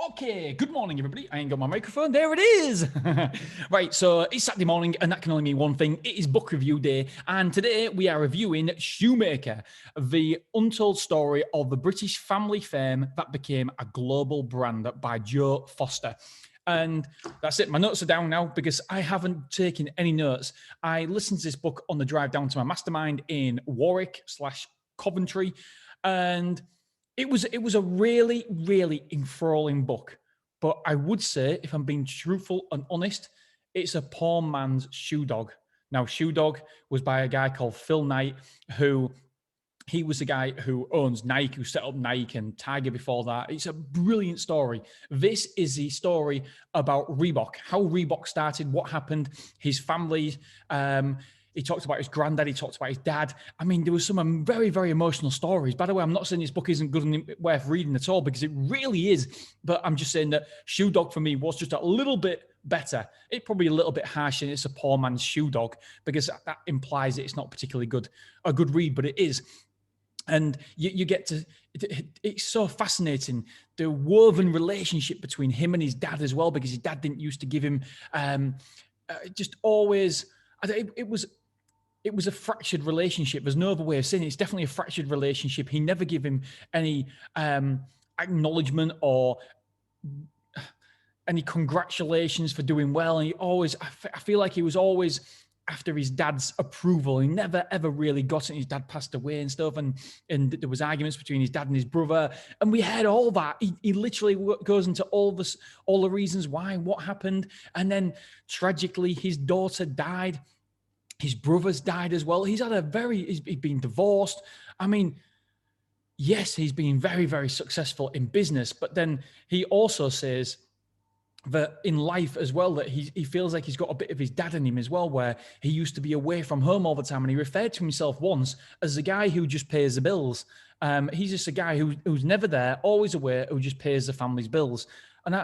Okay, good morning, everybody. I ain't got my microphone. There it is. Right, so it's Saturday morning, and that can only mean one thing. It is book review day, and today we are reviewing Shoemaker, the untold story of the British family firm that became a global brand by Joe Foster. And that's it. My notes are down now because I haven't taken any notes. I listened to this book on the drive down to my mastermind in Warwick/Coventry, and it was a really, really enthralling book. But I would say, if I'm being truthful and honest, it's a poor man's Shoe Dog. Now, Shoe Dog was by a guy called Phil Knight, he was the guy who owns Nike, who set up Nike and Tiger before that. It's a brilliant story. This is the story about Reebok, how Reebok started, what happened, his family. He talked about his granddad. He talked about his dad. I mean, there was some very, very emotional stories. By the way, I'm not saying this book isn't good and worth reading at all, because it really is. But I'm just saying that Shoe Dog for me was just a little bit better. It's probably a little bit harsh, and it's a poor man's Shoe Dog, because that implies that it's not particularly a good read, but it is. And you get to, it's so fascinating, the woven relationship between him and his dad as well, because his dad didn't used to give him, just always, it was a fractured relationship. There's no other way of saying it. It's definitely a fractured relationship. He never gave him any acknowledgement or any congratulations for doing well. And he always, I feel like he was always after his dad's approval. He never, ever really got it. His dad passed away and stuff. And there was arguments between his dad and his brother. And we heard all that. He literally goes into all the reasons why, what happened. And then tragically, his daughter died. His brothers died as well. He's been divorced. I mean, yes, he's been very, very successful in business, but then he also says that in life as well, that he feels like he's got a bit of his dad in him as well, where he used to be away from home all the time. And he referred to himself once as a guy who just pays the bills. He's just a guy who's never there, always away, who just pays the family's bills. And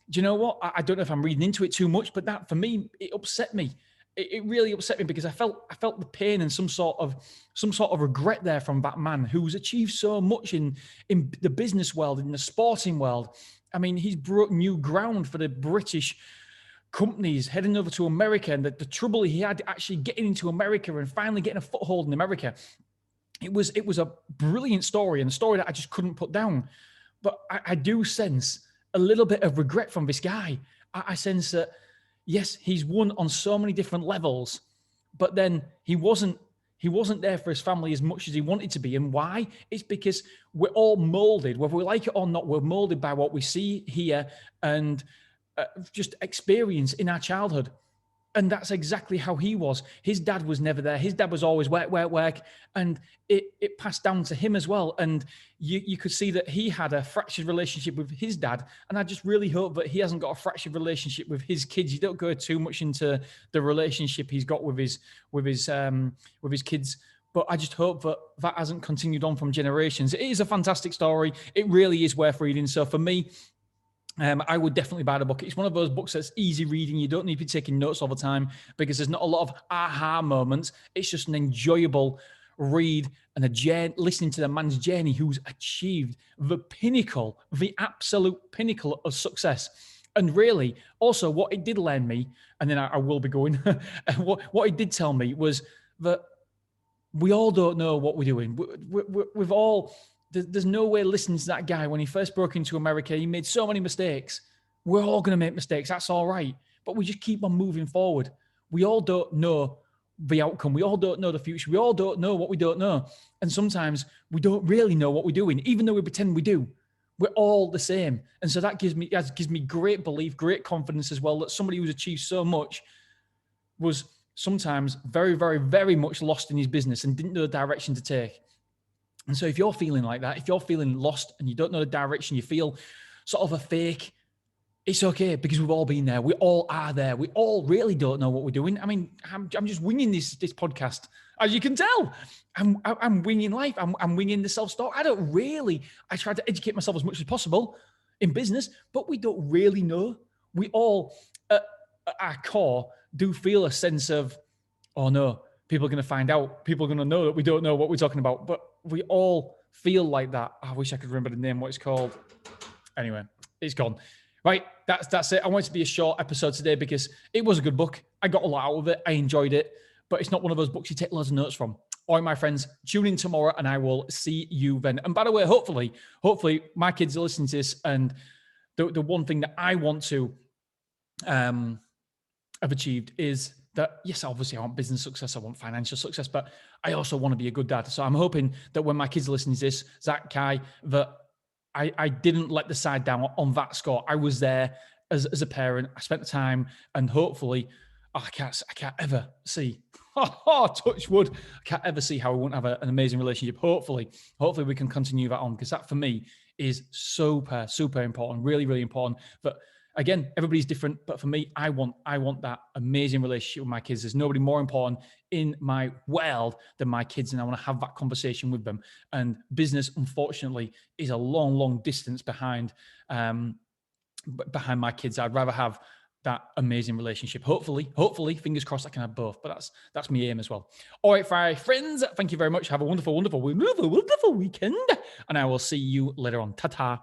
do you know what? I don't know if I'm reading into it too much, but that for me, it upset me. It really upset me, because I felt the pain and some sort of regret there from that man who's achieved so much in the business world, in the sporting world. I mean, he's broke new ground for the British companies heading over to America, and the trouble he had actually getting into America and finally getting a foothold in America. It was a brilliant story, and a story that I just couldn't put down. But I do sense a little bit of regret from this guy. I sense that, yes, he's won on so many different levels, but then he wasn't there for his family as much as he wanted to be. And why? It's because we're all molded, whether we like it or not, we're molded by what we see, hear, and just experience in our childhood. And that's exactly how he was. His dad was never there. His dad was always work. And it passed down to him as well. And you could see that he had a fractured relationship with his dad. And I just really hope that he hasn't got a fractured relationship with his kids. You don't go too much into the relationship he's got with his kids. But I just hope that hasn't continued on from generations. It is a fantastic story. It really is worth reading. So for me, I would definitely buy the book. It's one of those books that's easy reading. You don't need to be taking notes all the time, because there's not a lot of aha moments. It's just an enjoyable read and listening to the man's journey who's achieved the pinnacle, the absolute pinnacle of success. And really, also what it did learn me, and then I will be going, what it did tell me was that we all don't know what we're doing. We've all... There's no way listening to that guy when he first broke into America. He made so many mistakes. We're all going to make mistakes. That's all right. But we just keep on moving forward. We all don't know the outcome. We all don't know the future. We all don't know what we don't know. And sometimes we don't really know what we're doing, even though we pretend we do. We're all the same. And so that gives me great belief, great confidence as well, that somebody who's achieved so much was sometimes very, very, very much lost in his business and didn't know the direction to take. And so if you're feeling like that, if you're feeling lost and you don't know the direction, you feel sort of a fake, it's okay, because we've all been there. We all are there. We all really don't know what we're doing. I mean, I'm just winging this podcast. As you can tell, I'm winging life. I'm winging the self-talk. I try to educate myself as much as possible in business, but we don't really know. We all, at our core, do feel a sense of, oh no, people are going to find out. People are going to know that we don't know what we're talking about. But we all feel like that. I wish I could remember the name, what it's called. Anyway, It's gone. Right, that's it. I want it to be a short episode today because it was a good book. I got a lot out of it. I enjoyed it, but it's not one of those books you take loads of notes from. All right, my friends, tune in tomorrow and I will see you then. And by the way, hopefully my kids are listening to this, and the one thing that I want to have achieved is that, yes, obviously I want business success, I want financial success, but I also want to be a good dad. So I'm hoping that when my kids are listening to this, Zach, Kai, that I didn't let the side down on that score. I was there as a parent. I spent the time, and hopefully, I can't ever see. Touch wood. I can't ever see how we won't have an amazing relationship. Hopefully, we can continue that on, because that for me is super, super important. Really, really important. But again, everybody's different, but for me, I want that amazing relationship with my kids. There's nobody more important in my world than my kids, and I want to have that conversation with them. And business, unfortunately, is a long, long distance behind my kids. I'd rather have that amazing relationship. Hopefully, fingers crossed, I can have both. But that's my aim as well. All right, friends, thank you very much. Have a wonderful, wonderful, wonderful, wonderful weekend, and I will see you later on. Ta-ta.